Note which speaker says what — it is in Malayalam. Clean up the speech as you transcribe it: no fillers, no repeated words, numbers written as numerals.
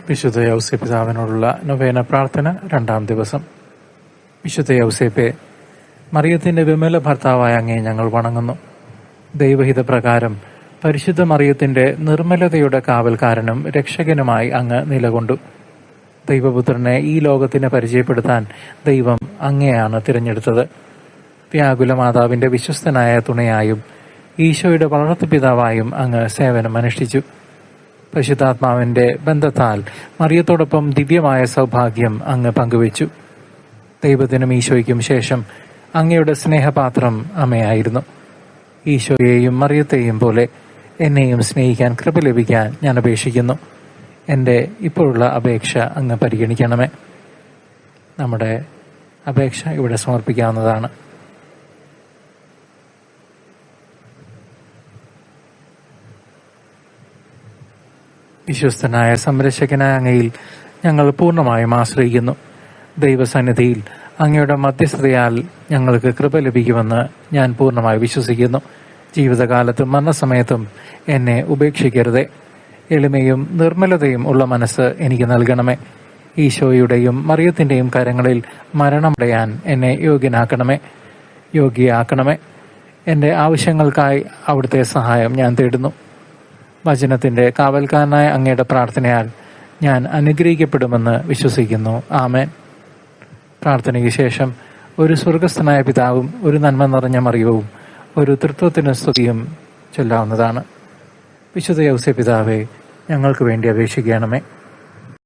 Speaker 1: വിശുദ്ധ യൗസേപ്പ് പിതാവിനോടുള്ള നൊവേന പ്രാർത്ഥന 2-ാം ദിവസം. വിശുദ്ധ യൗസേപ്പെ, മറിയത്തിന്റെ വിമല ഭർത്താവായ അങ്ങേ ഞങ്ങൾ വണങ്ങുന്നു. ദൈവഹിത പ്രകാരം പരിശുദ്ധ മറിയത്തിന്റെ നിർമ്മലതയുടെ കാവൽക്കാരനും രക്ഷകനുമായി അങ്ങ് നിലകൊണ്ടു. ദൈവപുത്രനെ ഈ ലോകത്തിന് പരിചയപ്പെടുത്താൻ ദൈവം അങ്ങയെയാണ് തിരഞ്ഞെടുത്തത്. വ്യാകുല മാതാവിന്റെ വിശ്വസ്തനായ തുണയായും ഈശോയുടെ വളർത്തു പിതാവായും അങ്ങ് സേവനം അനുഷ്ഠിച്ചു. പരിശുദ്ധാത്മാവിന്റെ ബന്ധത്താൽ മറിയത്തോടൊപ്പം ദിവ്യമായ സൗഭാഗ്യം അങ്ങ് പങ്കുവച്ചു. ദൈവത്തിനും ഈശോയ്ക്കും ശേഷം അങ്ങയുടെ സ്നേഹപാത്രം അമ്മയായിരുന്നു. ഈശോയെയും മറിയത്തെയും പോലെ എന്നെയും സ്നേഹിക്കാൻ കൃപ ലഭിക്കാൻ ഞാൻ അപേക്ഷിക്കുന്നു. എൻ്റെ ഇപ്പോഴുള്ള അപേക്ഷ അങ്ങ് പരിഗണിക്കണമേ. നമ്മുടെ അപേക്ഷ ഇവിടെ സമർപ്പിക്കാവുന്നതാണ്. വിശ്വസ്തനായ സംരക്ഷകനായ അങ്ങയിൽ ഞങ്ങൾ പൂർണ്ണമായും ആശ്രയിക്കുന്നു. ദൈവസന്നിധിയിൽ അങ്ങയുടെ മധ്യസ്ഥതയാൽ ഞങ്ങൾക്ക് കൃപ ലഭിക്കുമെന്ന് ഞാൻ പൂർണ്ണമായി വിശ്വസിക്കുന്നു. ജീവിതകാലത്തും മരണസമയത്തും എന്നെ ഉപേക്ഷിക്കരുതേ. എളിമയും നിർമ്മലതയും ഉള്ള മനസ്സ് എനിക്ക് നൽകണമേ. ഈശോയുടെയും മറിയത്തിൻ്റെയും കരങ്ങളിൽ മരണമടയാൻ എന്നെ യോഗ്യയാക്കണമേ. എൻ്റെ ആവശ്യങ്ങൾക്കായി അവിടുത്തെ സഹായം ഞാൻ തേടുന്നു. വചനത്തിൻ്റെ കാവൽക്കാരനായ അങ്ങയുടെ പ്രാർത്ഥനയാൽ ഞാൻ അനുഗ്രഹിക്കപ്പെടുമെന്ന് വിശ്വസിക്കുന്നു. ആമേൻ. പ്രാർത്ഥനയ്ക്ക് ശേഷം ഒരു സ്വർഗസ്ഥനായ പിതാവും ഒരു നന്മ നിറഞ്ഞ മറിയവും ഒരു തൃത്വത്തിന് സ്തുതിയും ചൊല്ലാവുന്നതാണ്. വിശുദ്ധ യൗസേപ്പ് പിതാവേ, ഞങ്ങൾക്ക് വേണ്ടി അപേക്ഷിക്കണമേ.